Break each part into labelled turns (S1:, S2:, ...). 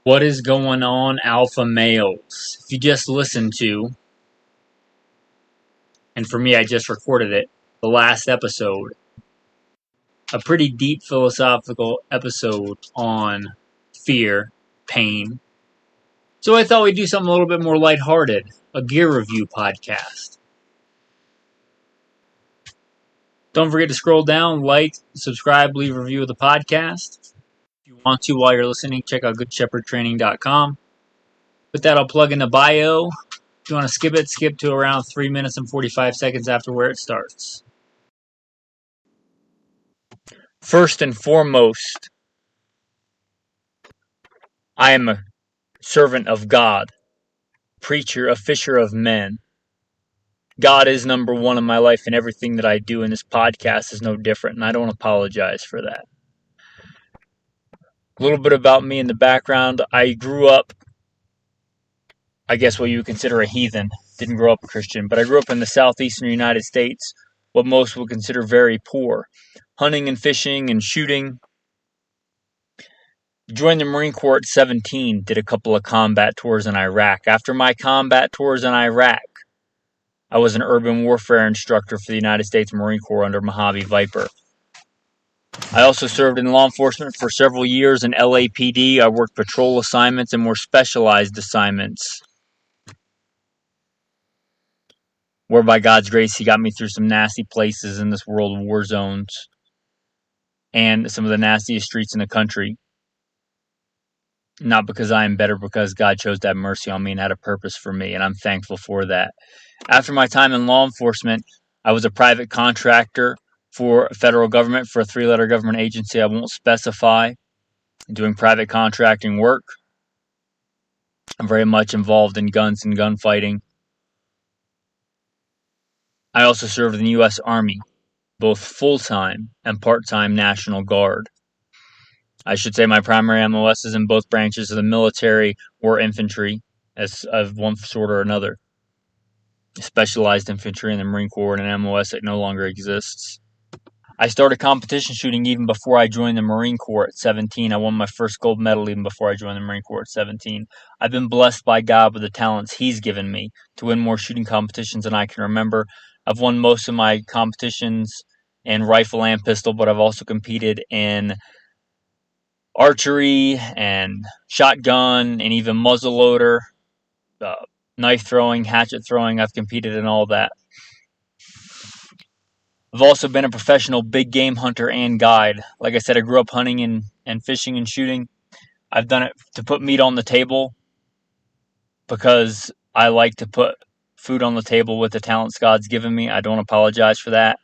S1: What is going on, alpha males? If you just listened to, and for me, I just recorded it, the last episode, a pretty deep philosophical episode on fear, pain. So I thought we'd do something a little bit more lighthearted, a gear review podcast. Don't forget to scroll down, like, subscribe, leave a review of the podcast. If you want to, while you're listening, check out goodshepherdtraining.com. With that, I'll plug in the bio. If you want to skip it, skip to around 3 minutes and 45 seconds after where it starts. First and foremost, I am a servant of God, preacher, a fisher of men. God is number one in my life, and everything that I do in this podcast is no different, and I don't apologize for that. A little bit about me in the background. I grew up, I guess what you would consider a heathen. Didn't grow up a Christian, but I grew up in the southeastern United States, what most would consider very poor. Hunting and fishing and shooting. Joined the Marine Corps at 17, did a couple of combat tours in Iraq. After my combat tours in Iraq, I was an urban warfare instructor for the United States Marine Corps under Mojave Viper. I also served in law enforcement for several years in LAPD. I worked patrol assignments and more specialized assignments, where by God's grace, He got me through some nasty places in this world of war zones and some of the nastiest streets in the country. Not because I am better, because God chose to have mercy on me and had a purpose for me, and I'm thankful for that. After my time in law enforcement, I was a private contractor for federal government, for a 3-letter government agency I won't specify, doing private contracting work. I'm very much involved in guns and gunfighting. I also served in the U.S. Army, both full-time and part-time National Guard. I should say my primary MOS is in both branches of the military or infantry, as of one sort or another. Specialized infantry in the Marine Corps and an MOS that no longer exists. I started competition shooting even before I joined the Marine Corps at 17. I won my first gold medal even before I joined the Marine Corps at 17. I've been blessed by God with the talents He's given me to win more shooting competitions than I can remember. I've won most of my competitions in rifle and pistol, but I've also competed in archery and shotgun and even muzzleloader, knife throwing, hatchet throwing. I've competed in all that. I've also been a professional big game hunter and guide. Like I said, I grew up hunting and fishing and shooting. I've done it to put meat on the table because I like to put food on the table with the talents God's given me. I don't apologize for that.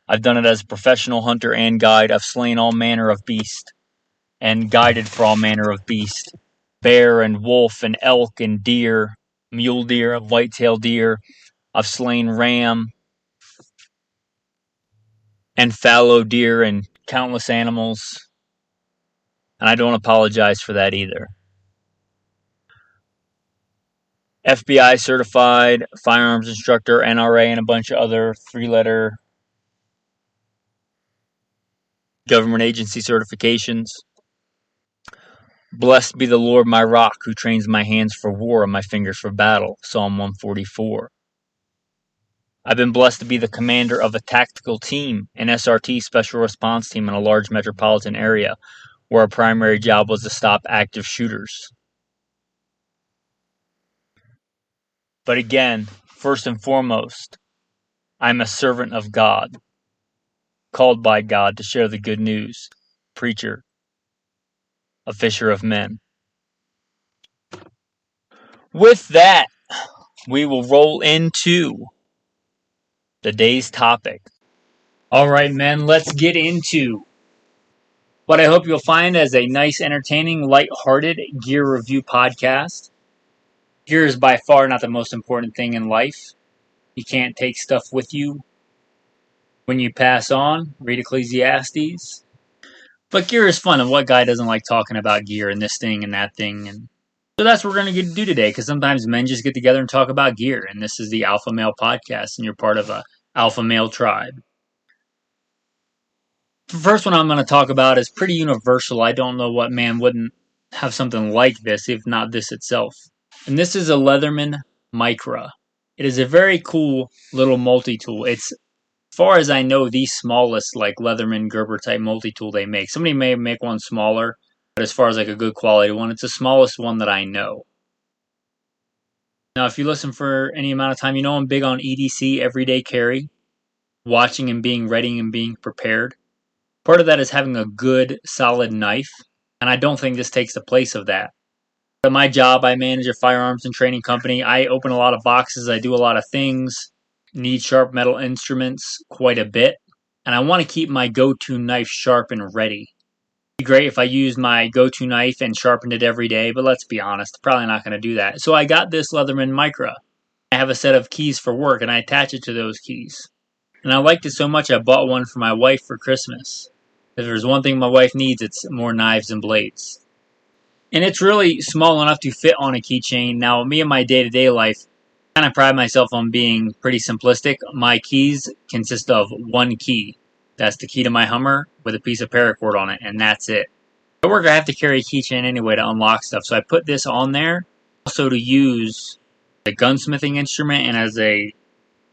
S1: I've done it as a professional hunter and guide. I've slain all manner of beast and guided for all manner of beast. Bear and wolf and elk and deer, mule deer, whitetail deer. I've slain ram and fallow deer and countless animals. And I don't apologize for that either. FBI certified, firearms instructor, NRA, and a bunch of other 3-letter government agency certifications. Blessed be the Lord my rock, who trains my hands for war and my fingers for battle. Psalm 144. I've been blessed to be the commander of a tactical team, an SRT, special response team, in a large metropolitan area, where our primary job was to stop active shooters. But again, first and foremost, I'm a servant of God, called by God to share the good news, preacher, a fisher of men. With that, we will roll into the day's topic. All right, men, let's get into what I hope you'll find as a nice, entertaining, light-hearted gear review podcast. Gear is by far not the most important thing in life. You can't take stuff with you when you pass on. Read Ecclesiastes. But gear is fun, and what guy doesn't like talking about gear and this thing and that thing? And so that's what we're going to do today, because sometimes men just get together and talk about gear, and this is the Alpha Male Podcast, and you're part of a Alpha Male tribe. The first one I'm going to talk about is pretty universal. I don't know what man wouldn't have something like this, if not this itself. And this is a Leatherman Micra. It is a very cool little multi-tool. It's, as far as I know, the smallest like Leatherman Gerber type multi-tool they make. Somebody may make one smaller, but as far as like a good quality one, it's the smallest one that I know. Now, if you listen for any amount of time, you know I'm big on EDC, everyday carry, watching and being ready and being prepared. Part of that is having a good, solid knife, and I don't think this takes the place of that. At my job, I manage a firearms and training company. I open a lot of boxes, I do a lot of things, need sharp metal instruments quite a bit, and I want to keep my go-to knife sharp and ready. It'd be great if I used my go-to knife and sharpened it every day, but let's be honest, probably not going to do that. So I got this Leatherman Micra. I have a set of keys for work, and I attach it to those keys. And I liked it so much I bought one for my wife for Christmas. If there's one thing my wife needs, it's more knives and blades. And it's really small enough to fit on a keychain. Now, me and my day-to-day life, I kind of pride myself on being pretty simplistic. My keys consist of one key. That's the key to my Hummer with a piece of paracord on it, and that's it. At work, I have to carry a keychain anyway to unlock stuff, so I put this on there also to use a gunsmithing instrument and as a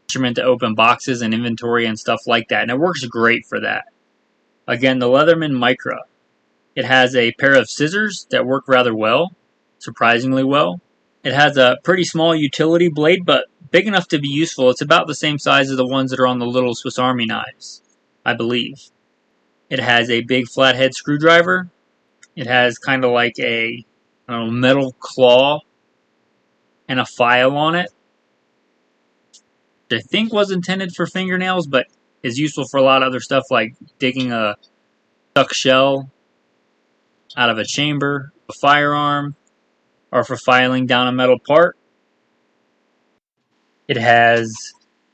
S1: instrument to open boxes and inventory and stuff like that, and it works great for that. Again, the Leatherman Micra. It has a pair of scissors that work rather well, surprisingly well. It has a pretty small utility blade, but big enough to be useful. It's about the same size as the ones that are on the little Swiss Army knives, I believe. It has a big flathead screwdriver. It has kind of like a metal claw and a file on it, which I think was intended for fingernails, but is useful for a lot of other stuff like digging a stuck shell out of a chamber, a firearm, or for filing down a metal part. It has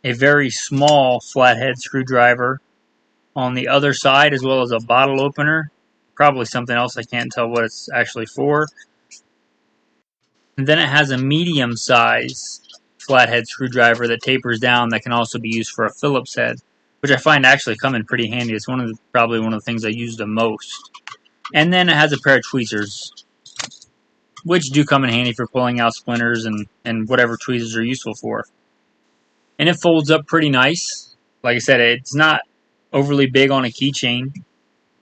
S1: a very small flathead screwdriver on the other side, as well as a bottle opener. Probably something else, I can't tell what it's actually for. And then it has a medium-size flathead screwdriver that tapers down that can also be used for a Phillips head, which I find actually come in pretty handy. It's probably one of the things I use the most. And then it has a pair of tweezers, which do come in handy for pulling out splinters and whatever tweezers are useful for. And it folds up pretty nice. Like I said, it's not overly big on a keychain.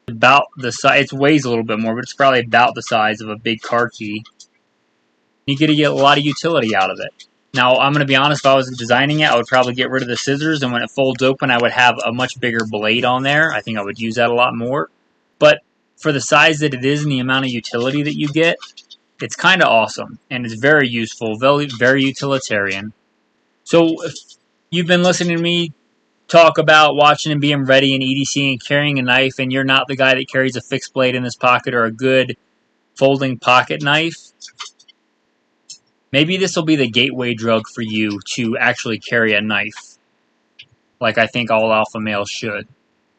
S1: About the size, it weighs a little bit more, but it's probably about the size of a big car key. You get a lot of utility out of it. Now, I'm going to be honest, if I was designing it, I would probably get rid of the scissors, and when it folds open, I would have a much bigger blade on there. I think I would use that a lot more. But for the size that it is and the amount of utility that you get, it's kind of awesome, and it's very useful, very, very utilitarian. So, if you've been listening to me talk about watching and being ready and EDC and carrying a knife, and you're not the guy that carries a fixed blade in his pocket or a good folding pocket knife, maybe this will be the gateway drug for you to actually carry a knife, like I think all alpha males should.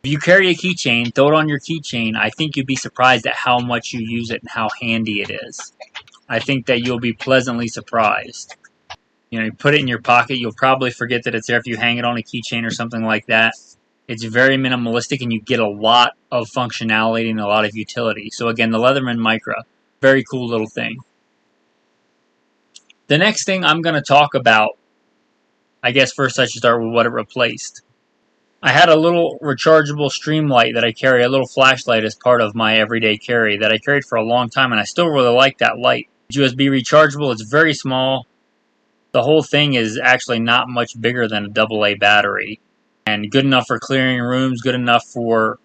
S1: If you carry a keychain, throw it on your keychain. I think you'd be surprised at how much you use it and how handy it is. I think that you'll be pleasantly surprised. You put it in your pocket, you'll probably forget that it's there if you hang it on a keychain or something like that. It's very minimalistic, and you get a lot of functionality and a lot of utility. So again, the Leatherman Micra, very cool little thing. The next thing I'm going to talk about, I guess first I should start with what it replaced. I had a little rechargeable stream light that I carry, a little flashlight as part of my everyday carry that I carried for a long time, and I still really like that light. It's USB rechargeable, it's very small. The whole thing is actually not much bigger than a AA battery, and good enough for clearing rooms, good enough for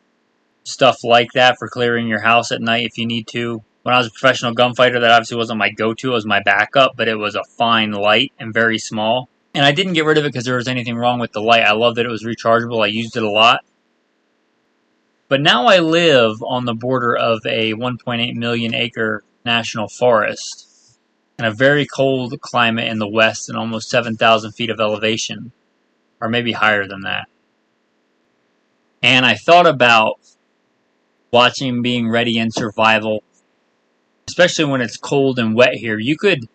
S1: stuff like that, for clearing your house at night if you need to. When I was a professional gunfighter, that obviously wasn't my go-to, it was my backup, but it was a fine light and very small. And I didn't get rid of it because there was anything wrong with the light. I loved that it was rechargeable. I used it a lot. But now I live on the border of a 1.8 million acre national forest in a very cold climate in the west and almost 7,000 feet of elevation, or maybe higher than that. And I thought about watching, being ready in survival, especially when it's cold and wet here. You could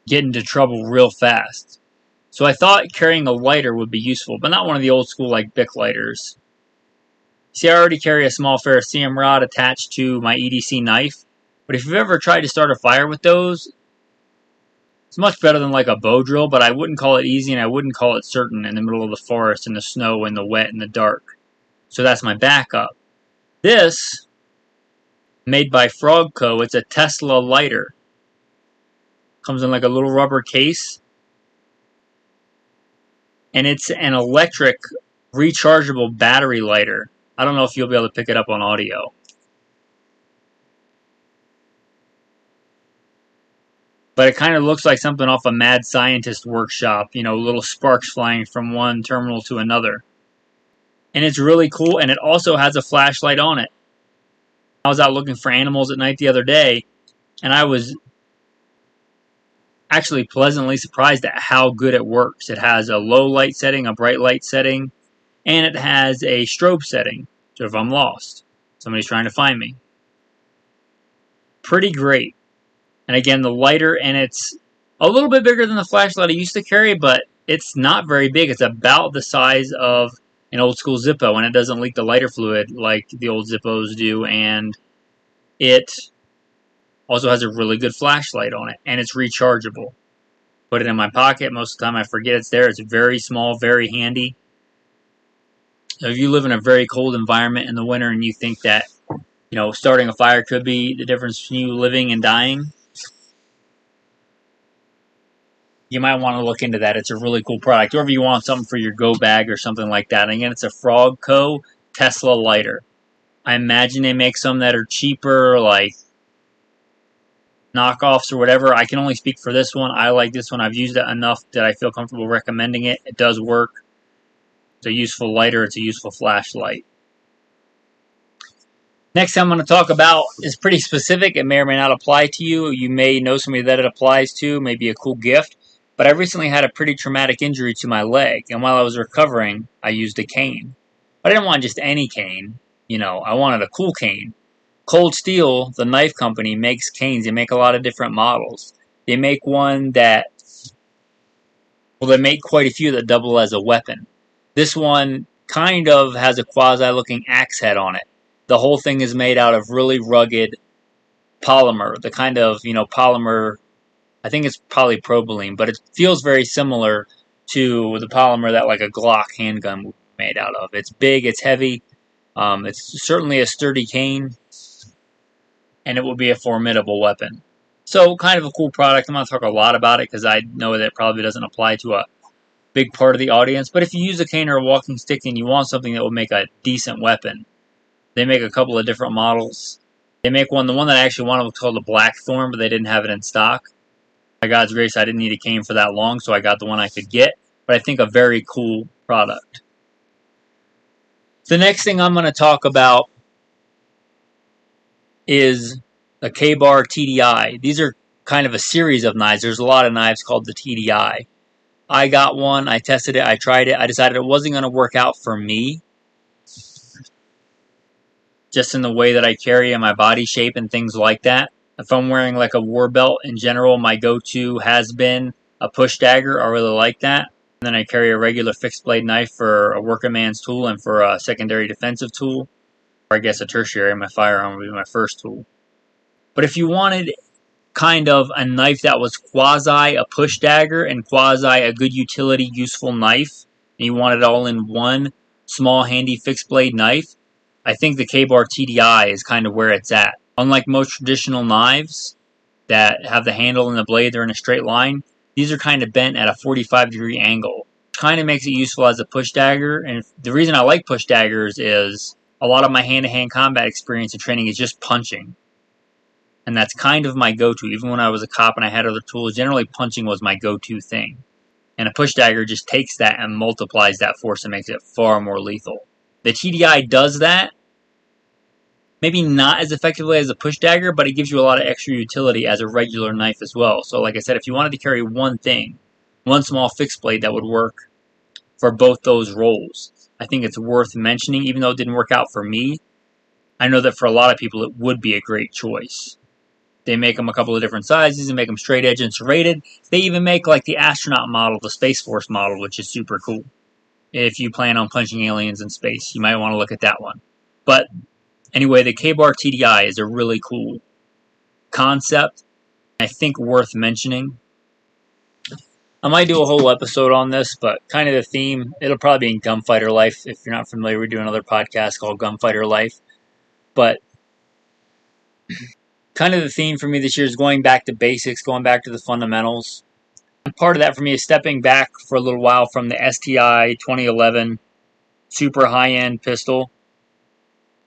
S1: get into trouble real fast. So I thought carrying a lighter would be useful, but not one of the old school like Bic lighters. See, I already carry a small ferrocerium rod attached to my EDC knife, but if you've ever tried to start a fire with those, it's much better than like a bow drill, but I wouldn't call it easy and I wouldn't call it certain in the middle of the forest, in the snow, in the wet, in the dark. So that's my backup. This, made by Frog Co., it's a Tesla lighter. Comes in like a little rubber case. And it's an electric rechargeable battery lighter. I don't know if you'll be able to pick it up on audio. But it kind of looks like something off a mad scientist workshop. You know, little sparks flying from one terminal to another. And it's really cool, and it also has a flashlight on it. I was out looking for animals at night the other day, and I was actually pleasantly surprised at how good it works. It has a low light setting, a bright light setting, and it has a strobe setting. So if I'm lost, somebody's trying to find me. Pretty great. And again, the lighter, and it's a little bit bigger than the flashlight I used to carry, but it's not very big. It's about the size of an old school Zippo, and it doesn't leak the lighter fluid like the old Zippos do, and it also has a really good flashlight on it, and it's rechargeable. Put it in my pocket. Most of the time I forget it's there. It's very small, very handy. So if you live in a very cold environment in the winter and you think that, you know, starting a fire could be the difference between you living and dying, you might want to look into that. It's a really cool product. Or if you want something for your go bag or something like that. And again, it's a Frog Co. Tesla lighter. I imagine they make some that are cheaper, like knockoffs or whatever. I can only speak for this one. I like this one. I've used it enough that I feel comfortable recommending it. It does work. It's a useful lighter. It's a useful flashlight. Next thing I'm going to talk about is pretty specific. It may or may not apply to you. You may know somebody that it applies to. Maybe a cool gift. But I recently had a pretty traumatic injury to my leg. And while I was recovering, I used a cane. But I didn't want just any cane. You know, I wanted a cool cane. Cold Steel, the knife company, makes canes. They make a lot of different models. They make one that, well, they make quite a few that double as a weapon. This one kind of has a quasi-looking axe head on it. The whole thing is made out of really rugged polymer. The kind of, you know, polymer, I think it's polypropylene, but it feels very similar to the polymer that like a Glock handgun would be made out of. It's big, it's heavy, it's certainly a sturdy cane, and it will be a formidable weapon. So, kind of a cool product. I'm not going to talk a lot about it because I know that it probably doesn't apply to a big part of the audience. But if you use a cane or a walking stick and you want something that will make a decent weapon, they make a couple of different models. They make one, the one that I actually wanted was called the Blackthorn, but they didn't have it in stock. By God's grace, I didn't need a cane for that long, so I got the one I could get. But I think a very cool product. The next thing I'm going to talk about is a K-Bar TDI. These are kind of a series of knives. There's a lot of knives called the TDI. I got one, I tested it, I tried it, I decided it wasn't going to work out for me. Just in the way that I carry and my body shape and things like that. If I'm wearing like a war belt in general, my go-to has been a push dagger. I really like that. And then I carry a regular fixed blade knife for a working man's tool and for a secondary defensive tool. Or I guess a tertiary, my firearm would be my first tool. But if you wanted kind of a knife that was quasi a push dagger and quasi a good utility useful knife, and you want it all in one small handy fixed blade knife, I think the K-Bar TDI is kind of where it's at. Unlike most traditional knives that have the handle and the blade, they're in a straight line, these are kind of bent at a 45-degree angle. Which kind of makes it useful as a push dagger, and the reason I like push daggers is a lot of my hand-to-hand combat experience and training is just punching. And that's kind of my go-to. Even when I was a cop and I had other tools, generally punching was my go-to thing. And a push dagger just takes that and multiplies that force and makes it far more lethal. The TDI does that, maybe not as effectively as a push dagger, but it gives you a lot of extra utility as a regular knife as well. So like I said, if you wanted to carry one thing, one small fixed blade that would work for both those roles, I think it's worth mentioning. Even though it didn't work out for me, I know that for a lot of people it would be a great choice. They make them a couple of different sizes and make them straight edge and serrated. They even make like the astronaut model, the Space Force model, which is super cool. If you plan on punching aliens in space, you might want to look at that one. But anyway, the K-Bar TDI is a really cool concept, I think worth mentioning. I might do a whole episode on this, but kind of the theme, it'll probably be in Gunfighter Life. If you're not familiar, we do another podcast called Gunfighter Life. But kind of the theme for me this year is going back to basics, going back to the fundamentals. And part of that for me is stepping back for a little while from the STI 2011 super high-end pistol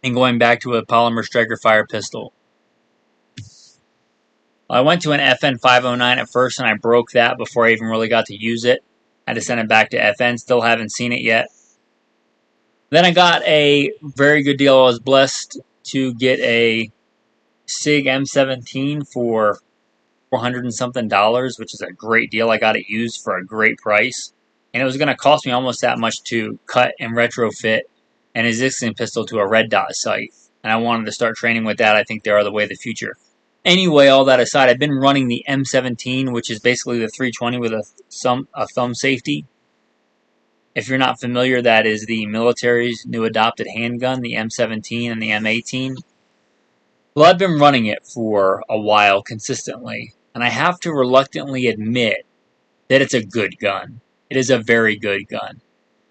S1: and going back to a polymer striker fire pistol. I went to an FN 509 at first, and I broke that before I even really got to use it. I had to send it back to FN. Still haven't seen it yet. Then I got a very good deal. I was blessed to get a SIG M17 for $400 and something, which is a great deal. I got it used for a great price. And it was going to cost me almost that much to cut and retrofit an existing pistol to a red dot sight. And I wanted to start training with that. I think they are the way of the future. Anyway, all that aside, I've been running the M17, which is basically the 320 with a thumb safety. If you're not familiar, that is the military's new adopted handgun, the M17 and the M18. Well, I've been running it for a while consistently, and I have to reluctantly admit that it's a good gun. It is a very good gun.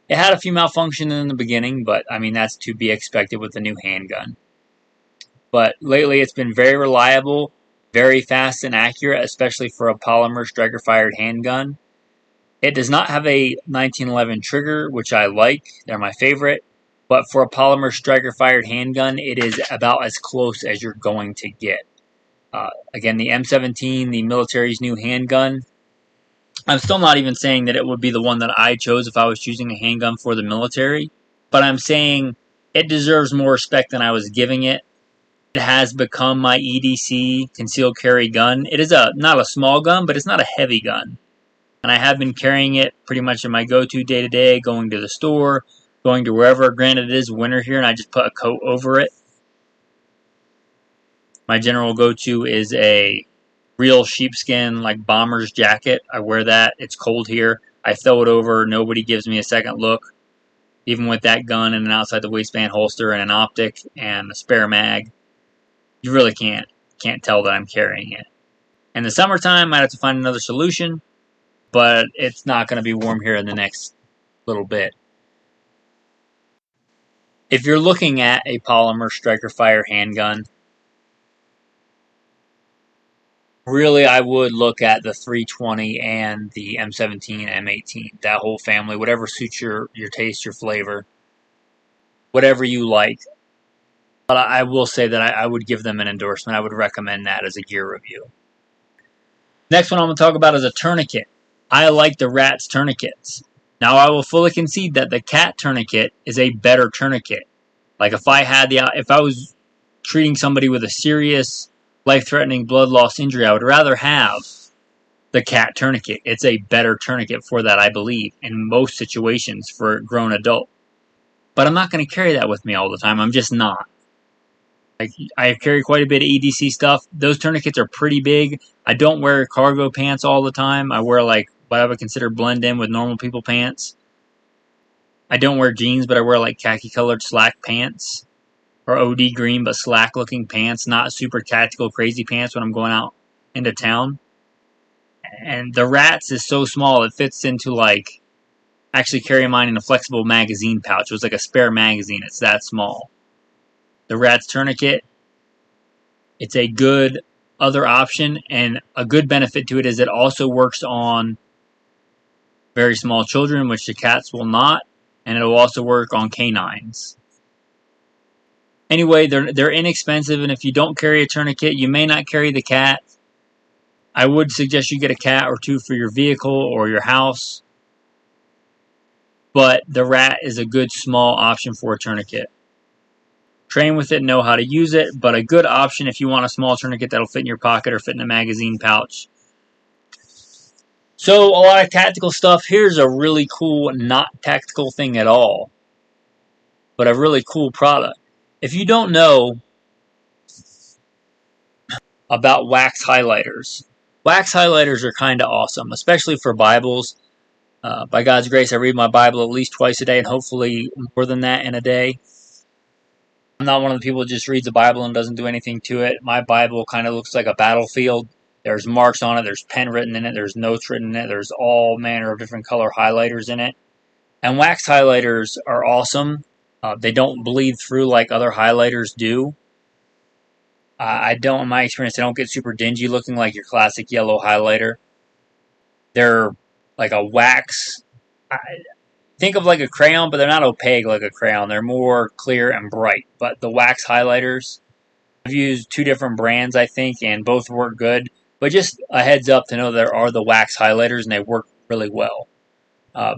S1: It had a few malfunctions in the beginning, but I mean, that's to be expected with a new handgun. But lately it's been very reliable, very fast and accurate, especially for a polymer striker-fired handgun. It does not have a 1911 trigger, which I like. They're my favorite. But for a polymer striker-fired handgun, it is about as close as you're going to get. Again, the M17, the military's new handgun. I'm still not even saying that it would be the one that I chose if I was choosing a handgun for the military. But I'm saying it deserves more respect than I was giving it. It has become my EDC concealed carry gun. It is not a small gun, but it's not a heavy gun. And I have been carrying it pretty much in my go-to day-to-day, going to the store, going to wherever. Granted, it is winter here, and I just put a coat over it. My general go-to is a real sheepskin, like bomber's jacket. I wear that. It's cold here. I throw it over. Nobody gives me a second look. Even with that gun and an outside the waistband holster and an optic and a spare mag, you really can't tell that I'm carrying it. In the summertime, I might have to find another solution, but it's not going to be warm here in the next little bit. If you're looking at a polymer striker fire handgun, really I would look at the 320 and the M17 and M18. That whole family, whatever suits your taste, your flavor, whatever you like. But I will say that I would give them an endorsement. I would recommend that as a gear review. Next one I'm going to talk about is a tourniquet. I like the Rat's tourniquets. Now, I will fully concede that the Cat tourniquet is a better tourniquet. Like if I was treating somebody with a serious life-threatening blood loss injury, I would rather have the Cat tourniquet. It's a better tourniquet for that, I believe, in most situations for a grown adult. But I'm not going to carry that with me all the time. I'm just not. I carry quite a bit of EDC stuff. Those tourniquets are pretty big. I don't wear cargo pants all the time. I wear like what I would consider blend in with normal people pants. I don't wear jeans, but I wear like khaki colored slack pants. Or OD green but slack looking pants. Not super tactical crazy pants when I'm going out into town. And the Rat's is so small it fits into like... Actually carry mine in a flexible magazine pouch. It was like a spare magazine. It's that small. The Rat's tourniquet, it's a good other option, and a good benefit to it is it also works on very small children, which the Cats will not, and it will also work on canines. Anyway, they're inexpensive, and if you don't carry a tourniquet, you may not carry the Cat. I would suggest you get a Cat or two for your vehicle or your house, but the Rat is a good small option for a tourniquet. Train with it, know how to use it, but a good option if you want a small tourniquet that'll fit in your pocket or fit in a magazine pouch. So, a lot of tactical stuff. Here's a really cool, not tactical thing at all, but a really cool product. If you don't know about wax highlighters are kind of awesome, especially for Bibles. By God's grace, I read my Bible at least twice a day, and hopefully more than that in a day. I'm not one of the people that just reads the Bible and doesn't do anything to it. My Bible kind of looks like a battlefield. There's marks on it. There's pen written in it. There's notes written in it. There's all manner of different color highlighters in it. And wax highlighters are awesome. They don't bleed through like other highlighters do. In my experience, they don't get super dingy looking like your classic yellow highlighter. They're like a wax. Think of like a crayon, but they're not opaque like a crayon. They're more clear and bright. But the wax highlighters, I've used 2 different brands, I think, and both work good. But just a heads up to know there are the wax highlighters, and they work really well.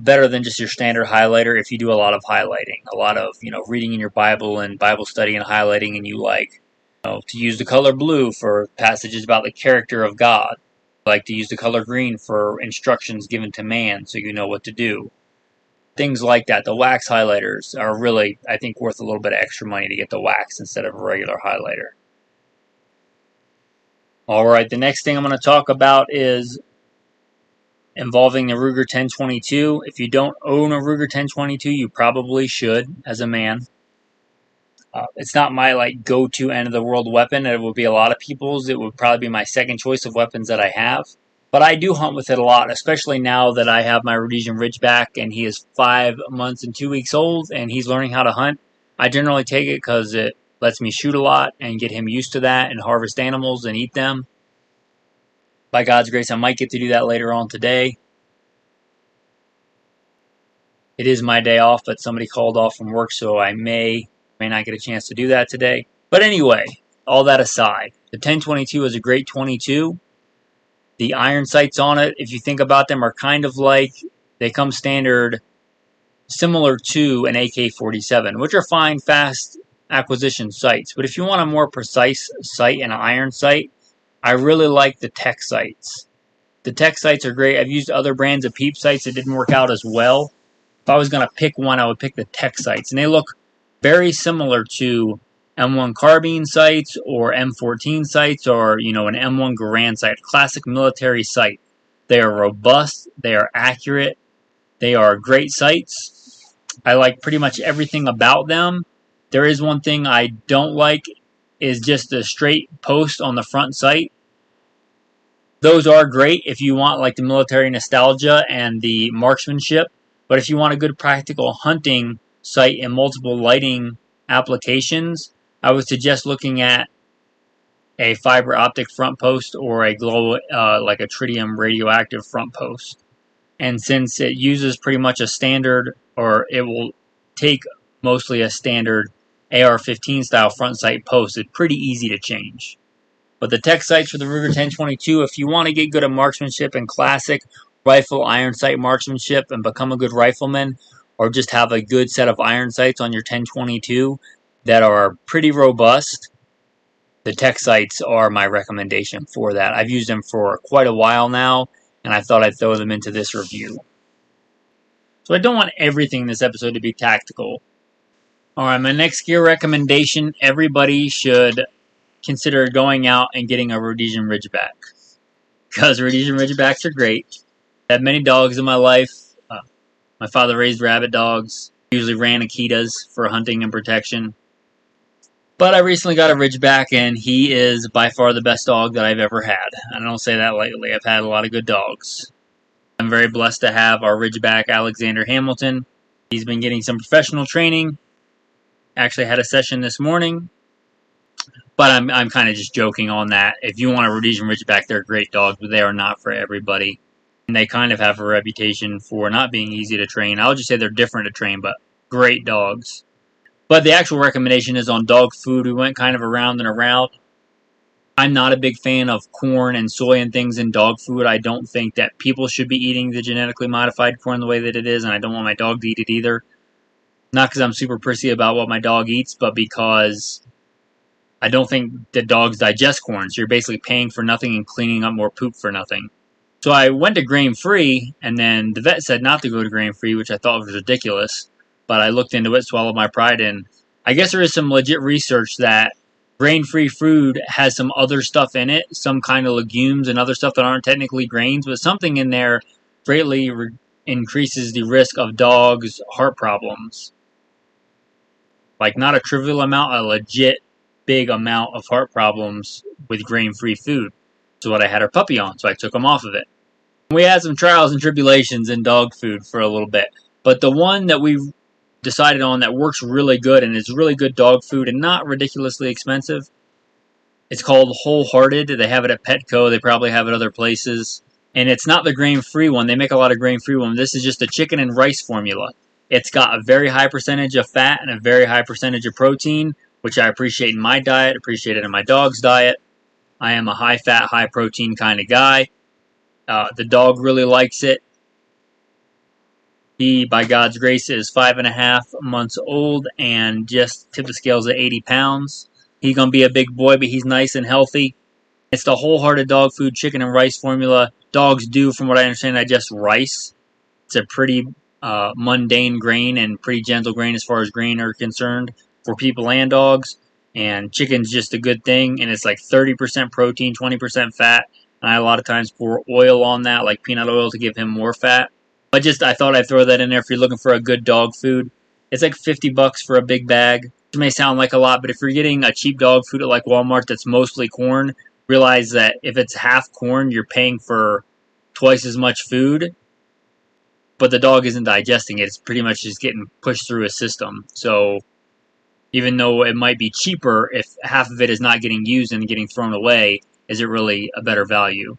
S1: Better than just your standard highlighter if you do a lot of highlighting, a lot of reading in your Bible and Bible study and highlighting, and you like to use the color blue for passages about the character of God. You like to use the color green for instructions given to man, so you know what to do. Things like that. The wax highlighters are really, I think, worth a little bit of extra money to get the wax instead of a regular highlighter. Alright, the next thing I'm going to talk about is involving the Ruger 1022. If you don't own a Ruger 1022, you probably should as a man. It's not my go-to end of the world weapon. It would be a lot of people's. It would probably be my second choice of weapons that I have. But I do hunt with it a lot, especially now that I have my Rhodesian Ridgeback and he is 5 months and 2 weeks old and he's learning how to hunt. I generally take it because it lets me shoot a lot and get him used to that and harvest animals and eat them. By God's grace, I might get to do that later on today. It is my day off, but somebody called off from work, so I may not get a chance to do that today. But anyway, all that aside, the 1022 is a great 22. The iron sights on it, if you think about them, are kind of like, they come standard similar to an AK-47, which are fine, fast acquisition sights. But if you want a more precise sight and an iron sight, I really like the Tech sights. The Tech sights are great. I've used other brands of peep sights that didn't work out as well. If I was going to pick one, I would pick the Tech sights. And they look very similar to M1 carbine sights or M14 sights or, an M1 Garand sight. Classic military sight. They are robust. They are accurate. They are great sights. I like pretty much everything about them. There is one thing I don't like is just the straight post on the front sight. Those are great if you want the military nostalgia and the marksmanship. But if you want a good practical hunting sight and multiple lighting applications, I would suggest looking at a fiber optic front post or a glow, like a tritium radioactive front post. And since it uses pretty much a standard, or it will take mostly a standard AR-15 style front sight post, it's pretty easy to change. But the Tech sights for the Ruger 1022, if you want to get good at marksmanship and classic rifle iron sight marksmanship and become a good rifleman, or just have a good set of iron sights on your 1022 that are pretty robust, the Tech sights are my recommendation for that. I've used them for quite a while now, and I thought I'd throw them into this review. So I don't want everything in this episode to be tactical. Alright, my next gear recommendation, everybody should consider going out and getting a Rhodesian Ridgeback. Because Rhodesian Ridgebacks are great. I had many dogs in my life. My father raised rabbit dogs. Usually ran Akitas for hunting and protection. But I recently got a Ridgeback, and he is by far the best dog that I've ever had. I don't say that lightly. I've had a lot of good dogs. I'm very blessed to have our Ridgeback, Alexander Hamilton. He's been getting some professional training. Actually had a session this morning. But I'm kind of just joking on that. If you want a Rhodesian Ridgeback, they're great dogs, but they are not for everybody. And they kind of have a reputation for not being easy to train. I'll just say they're different to train, but great dogs. But the actual recommendation is on dog food. We went kind of around and around. I'm not a big fan of corn and soy and things in dog food. I don't think that people should be eating the genetically modified corn the way that it is, and I don't want my dog to eat it either. Not because I'm super prissy about what my dog eats, but because I don't think that dogs digest corn. So you're basically paying for nothing and cleaning up more poop for nothing. So I went to grain-free, and then the vet said not to go to grain-free, which I thought was ridiculous. But I looked into it, swallowed my pride, and I guess there is some legit research that grain-free food has some other stuff in it, some kind of legumes and other stuff that aren't technically grains, but something in there greatly increases the risk of dogs' heart problems. Like, not a trivial amount, a legit big amount of heart problems with grain-free food. So what I had her puppy on, so I took him off of it. We had some trials and tribulations in dog food for a little bit. But the one that we decided on that works really good and is really good dog food and not ridiculously expensive, it's called Wholehearted. They have it at Petco. They probably have it other places. And it's not the grain-free one. They make a lot of grain-free ones. This is just a chicken and rice formula. It's got a very high percentage of fat and a very high percentage of protein, which I appreciate in my diet, appreciate it in my dog's diet. I am a high-fat, high-protein kind of guy. The dog really likes it. He, by God's grace, is 5.5 months old and just tipped the scales at 80 pounds. He's going to be a big boy, but he's nice and healthy. It's the Wholehearted dog food chicken and rice formula. Dogs do, from what I understand, digest rice. It's a pretty mundane grain and pretty gentle grain as far as grain are concerned for people and dogs. And chicken's just a good thing, and it's like 30% protein, 20% fat. And I a lot of times pour oil on that, like peanut oil, to give him more fat. But I thought I'd throw that in there if you're looking for a good dog food. It's like $50 for a big bag. It may sound like a lot, but if you're getting a cheap dog food at like Walmart that's mostly corn, realize that if it's half corn, you're paying for twice as much food. But the dog isn't digesting it. It's pretty much just getting pushed through his system. So even though it might be cheaper, if half of it is not getting used and getting thrown away, is it really a better value?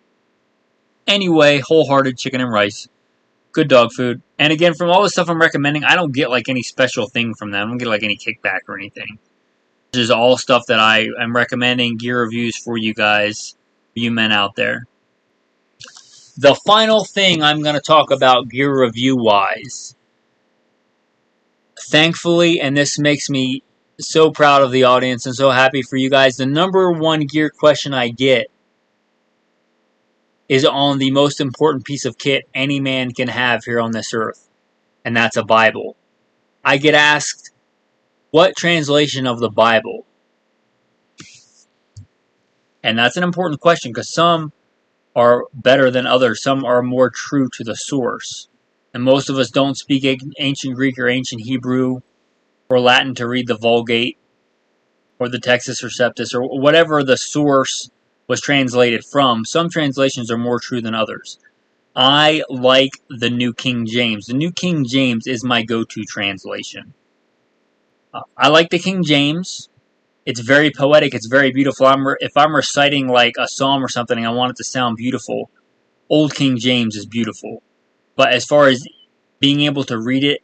S1: Anyway, Wholehearted chicken and rice. Good dog food. And again, from all the stuff I'm recommending, I don't get like any special thing from them. I don't get like any kickback or anything. This is all stuff that I am recommending, gear reviews for you guys, you men out there. The final thing I'm going to talk about gear review-wise, thankfully, and this makes me so proud of the audience and so happy for you guys, the number one gear question I get is on the most important piece of kit any man can have here on this earth, and that's a Bible. I get asked, what translation of the Bible? And that's an important question because some are better than others. Some are more true to the source. And most of us don't speak ancient Greek or ancient Hebrew or Latin to read the Vulgate or the Textus Receptus or whatever the source was translated from. Some translations are more true than others. I like the New King James. The New King James is my go-to translation. I like the King James. It's very poetic. It's very beautiful. If I'm reciting like a psalm or something and I want it to sound beautiful, Old King James is beautiful. But as far as being able to read it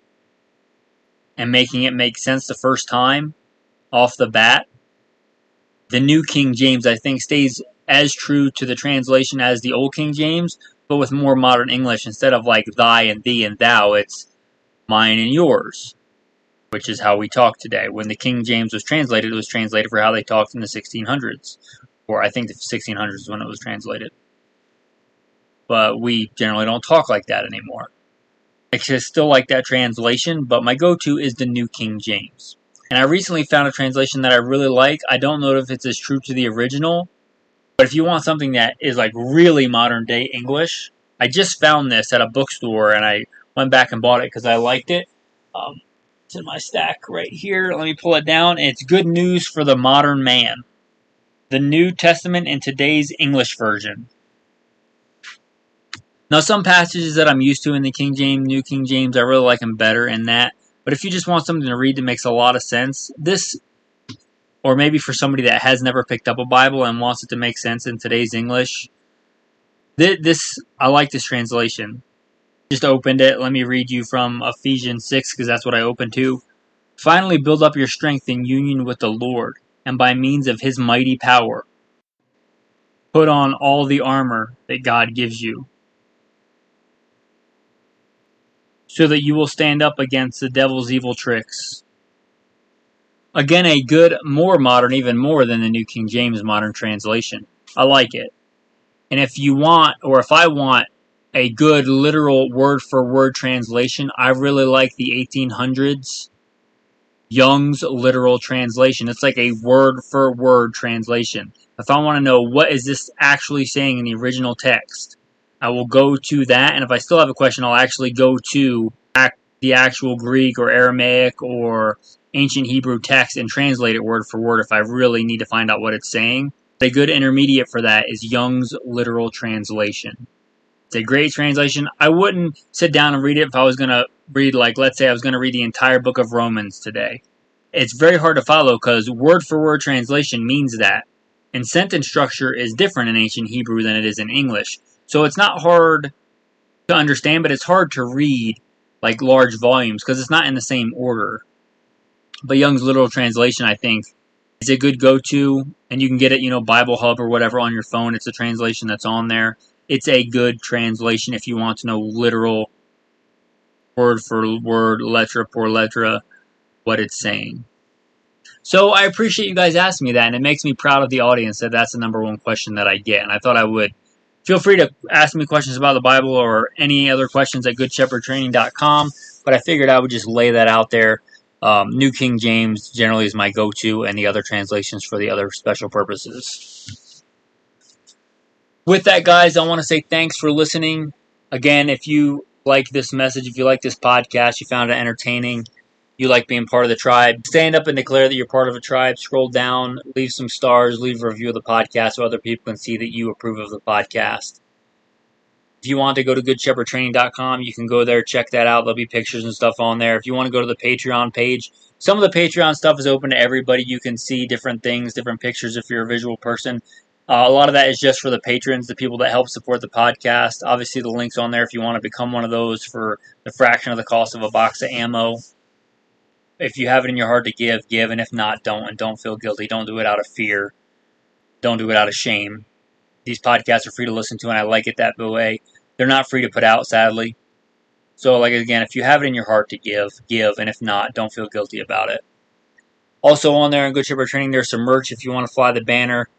S1: and making it make sense the first time off the bat, the New King James, I think, stays as true to the translation as the Old King James, but with more modern English. Instead of like thy and thee and thou, it's mine and yours, which is how we talk today. When the King James was translated, it was translated for how they talked in the 1600s. Or I think the 1600s is when it was translated. But we generally don't talk like that anymore. I still like that translation, but my go-to is the New King James. And I recently found a translation that I really like. I don't know if it's as true to the original, but if you want something that is like really modern day English, I just found this at a bookstore and I went back and bought it because I liked it. It's in my stack right here. Let me pull it down. It's Good News for the Modern Man. The New Testament in today's English version. Now, some passages that I'm used to in the King James, New King James, I really like them better in that. But if you just want something to read that makes a lot of sense, this, or maybe for somebody that has never picked up a Bible and wants it to make sense in today's English, I like this translation. Just opened it. Let me read you from Ephesians 6, because that's what I opened to. Finally, build up your strength in union with the Lord, and by means of His mighty power, put on all the armor that God gives you, so that you will stand up against the devil's evil tricks. Again, a good, more modern, even more than the New King James modern translation. I like it. And if you want, or if I want, a good literal word-for-word translation, I really like the 1800s Young's literal translation. It's like a word-for-word translation. If I want to know what is this actually saying in the original text, I will go to that, and if I still have a question, I'll actually go to back the actual Greek or Aramaic or ancient Hebrew text and translate it word for word if I really need to find out what it's saying. A good intermediate for that is Young's Literal Translation. It's a great translation. I wouldn't sit down and read it if I was going to read, like, let's say I was going to read the entire book of Romans today. It's very hard to follow because word for word translation means that. And sentence structure is different in ancient Hebrew than it is in English. So it's not hard to understand, but it's hard to read like large volumes because it's not in the same order. But Young's Literal Translation, I think, is a good go-to, and you can get it, Bible Hub or whatever on your phone. It's a translation that's on there. It's a good translation if you want to know literal, word for word, letra por letra, what it's saying. So I appreciate you guys asking me that, and it makes me proud of the audience that that's the number one question that I get, and I thought I would. Feel free to ask me questions about the Bible or any other questions at goodshepherdtraining.com, but I figured I would just lay that out there. New King James generally is my go-to, and the other translations for the other special purposes. With that, guys, I want to say thanks for listening. Again, if you like this message, if you like this podcast, you found it entertaining, you like being part of the tribe, stand up and declare that you're part of a tribe. Scroll down, leave some stars, leave a review of the podcast so other people can see that you approve of the podcast. If you want to go to goodshepherdtraining.com, you can go there, check that out. There'll be pictures and stuff on there. If you want to go to the Patreon page, some of the Patreon stuff is open to everybody. You can see different things, different pictures if you're a visual person. A lot of that is just for the patrons, the people that help support the podcast. Obviously, the link's on there if you want to become one of those for the fraction of the cost of a box of ammo. If you have it in your heart to give, give, and if not, don't. And don't feel guilty. Don't do it out of fear. Don't do it out of shame. These podcasts are free to listen to, and I like it that way. They're not free to put out, sadly. So, again, if you have it in your heart to give, give, and if not, don't feel guilty about it. Also on there in Good Shepherd Training, there's some merch if you want to fly the banner.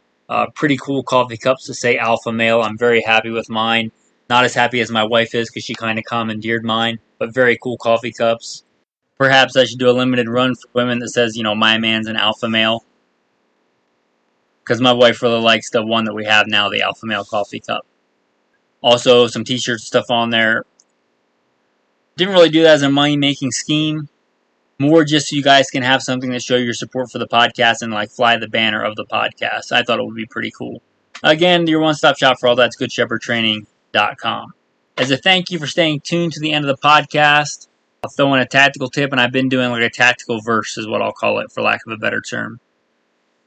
S1: Pretty cool coffee cups to say Alpha Male. I'm very happy with mine. Not as happy as my wife is because she kind of commandeered mine, but very cool coffee cups. Perhaps I should do a limited run for women that says, my man's an alpha male. Because my wife really likes the one that we have now, the Alpha Male coffee cup. Also, some t-shirt stuff on there. Didn't really do that as a money-making scheme. More just so you guys can have something to show your support for the podcast and fly the banner of the podcast. I thought it would be pretty cool. Again, your one-stop shop for all that's goodshepherdtraining.com. As a thank you for staying tuned to the end of the podcast, I'll throw in a tactical tip, and I've been doing a tactical verse is what I'll call it for lack of a better term.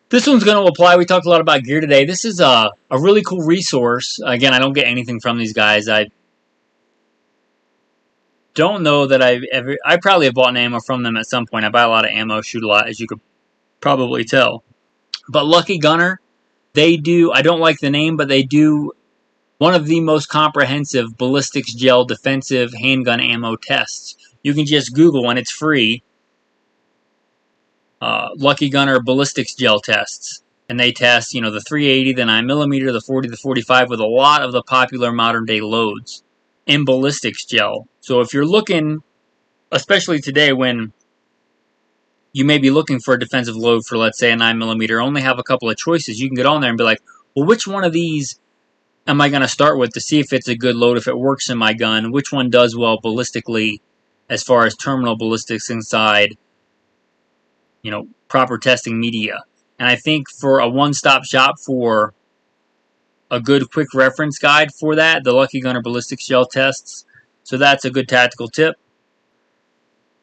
S1: This one's going to apply. We talked a lot about gear today. This is a really cool resource. Again, I don't get anything from these guys. I don't know that I probably have bought ammo from them at some point. I buy a lot of ammo, shoot a lot, as you could probably tell. But Lucky Gunner, they do, I don't like the name, but they do one of the most comprehensive ballistics gel defensive handgun ammo tests. You can just Google, and it's free, Lucky Gunner ballistics gel tests. And they test, the 380, the 9mm, the 40, the 45 with a lot of the popular modern day loads in ballistics gel. So if you're looking, especially today when you may be looking for a defensive load for, let's say, a 9mm, only have a couple of choices, you can get on there and be like, well, which one of these am I going to start with to see if it's a good load, if it works in my gun, which one does well ballistically as far as terminal ballistics inside, proper testing media. And I think for a one-stop shop for a good quick reference guide for that, the Lucky Gunner ballistics gel tests. So that's a good tactical tip.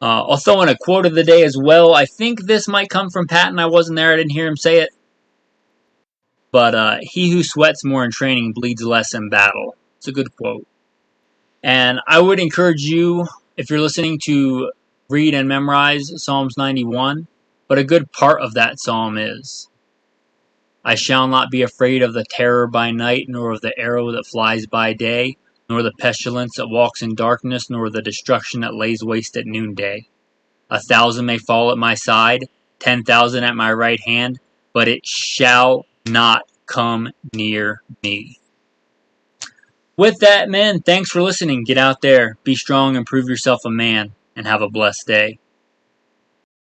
S1: I'll throw in a quote of the day as well. I think this might come from Patton. I wasn't there. I didn't hear him say it. But he who sweats more in training bleeds less in battle. It's a good quote. And I would encourage you, if you're listening, to read and memorize Psalms 91. But a good part of that psalm is, I shall not be afraid of the terror by night, nor of the arrow that flies by day, nor the pestilence that walks in darkness, nor the destruction that lays waste at noonday. 1,000 may fall at my side, 10,000 at my right hand, but it shall not come near me. With that, men, thanks for listening. Get out there, be strong, and prove yourself a man, and have a blessed day.